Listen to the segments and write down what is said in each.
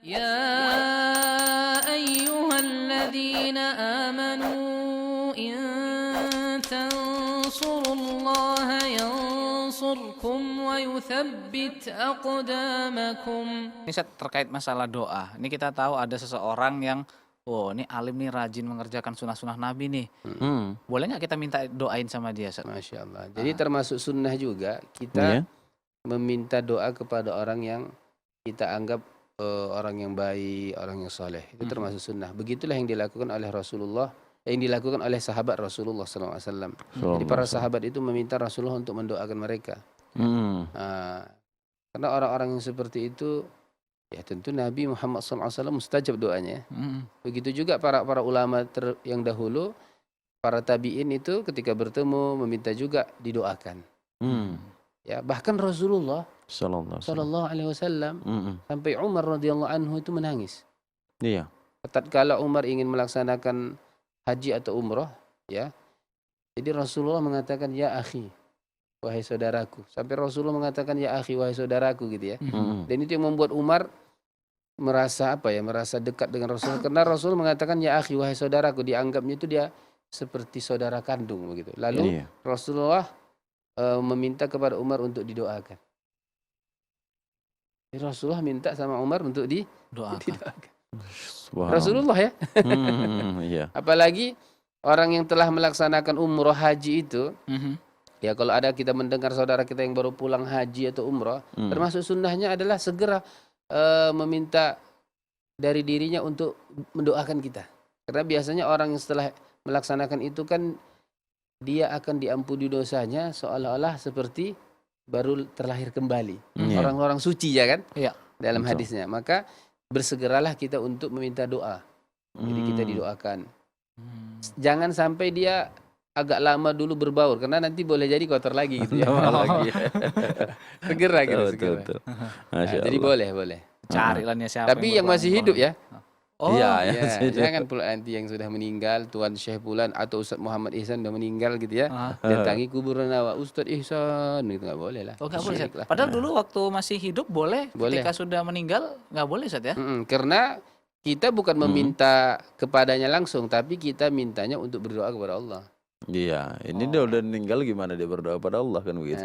يا أيها الذين آمنوا إن تنصروا الله ينصركم ويثبت أقدامكم. Ini terkait masalah doa. Ini kita tahu ada seseorang yang, oh ini alim nih, rajin mengerjakan sunnah-sunnah Nabi nih. Boleh nggak kita minta doain sama dia, Ustaz? Masya Allah. Jadi termasuk sunnah juga Iya. kita meminta doa kepada orang yang kita anggap orang yang baik, orang yang soleh. Itu termasuk sunnah. Begitulah yang dilakukan oleh Rasulullah, yang dilakukan oleh sahabat Rasulullah SAW. Jadi para sahabat itu meminta Rasulullah untuk mendoakan mereka. Karena orang-orang yang seperti itu, ya tentu Nabi Muhammad SAW mustajab doanya. Begitu juga para ulama yang dahulu, para tabi'in itu ketika bertemu meminta juga didoakan. Ya, bahkan Rasulullah Sallallahu Alaihi Wasallam sampai Umar radhiyallahu anhu itu menangis. Iya. Tatkala Umar ingin melaksanakan haji atau umrah, ya. Jadi Rasulullah mengatakan ya akhi, wahai saudaraku. Sampai Rasulullah mengatakan ya akhi, wahai saudaraku gitu ya. Dan itu yang membuat Umar merasa merasa dekat dengan Rasulullah, karena Rasul mengatakan ya akhi, wahai saudaraku, dianggapnya itu dia seperti saudara kandung begitu. Lalu Rasulullah meminta kepada Umar untuk didoakan. Jadi Rasulullah minta sama Umar untuk didoakan. Rasulullah ya. Iya. Apalagi orang yang telah melaksanakan umroh haji itu, ya kalau ada kita mendengar saudara kita yang baru pulang haji atau umroh, termasuk sunnahnya adalah segera meminta dari dirinya untuk mendoakan kita. Karena biasanya orang yang setelah melaksanakan itu kan dia akan diampuni dosanya seolah-olah seperti baru terlahir kembali. Orang-orang suci ya kan? Dalam hadisnya. Maka bersegeralah kita untuk meminta doa. Jadi kita didoakan. Jangan sampai dia agak lama dulu berbaur, karena nanti boleh jadi kotor lagi gitu ya. Segera gitu. Betul. Jadi boleh. Carilah nih siapa. Tapi yang masih hidup ya. Jangan Jangan pula nanti yang sudah meninggal, Tuan Syekh Fulan atau Ustaz Muhammad Ihsan sudah meninggal gitu ya, datangi kuburan Ustaz Ihsan, itu nggak boleh lah. Oh nggak boleh, Ustaz. Padahal dulu waktu masih hidup boleh. Ketika sudah meninggal nggak boleh, Ustaz ya? Karena kita bukan meminta kepadanya langsung, tapi kita mintanya untuk berdoa kepada Allah. Iya, ini dia udah meninggal, gimana dia berdoa pada Allah kan begitu.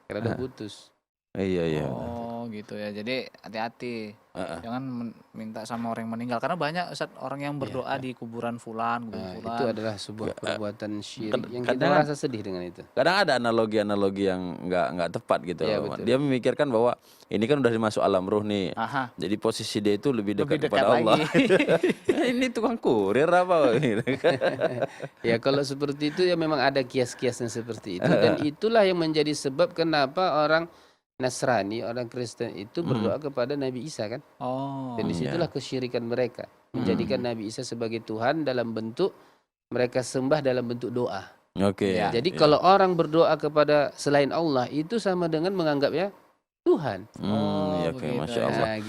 Karena udah putus. Iya. Oh gitu ya. Jadi hati-hati. Jangan minta sama orang yang meninggal, karena banyak Ustaz orang yang berdoa di kuburan fulan, Itu adalah sebuah perbuatan syirik yang kita merasa sedih dengan itu. Kadang ada analogi yang nggak tepat gitu. Dia memikirkan bahwa ini kan udah dimasuk alam ruh nih. Jadi posisi dia itu lebih dekat kepada Allah. Ini tukang kurir apa? Ya kalau seperti itu ya memang ada kias-kiasnya seperti itu, dan itulah yang menjadi sebab kenapa orang Nasrani, orang Kristen itu berdoa kepada Nabi Isa kan. Dan disitulah kesyirikan mereka, menjadikan Nabi Isa sebagai Tuhan dalam bentuk mereka sembah dalam bentuk doa. Jadi kalau orang berdoa kepada selain Allah itu sama dengan menganggapnya Tuhan. Masya Allah.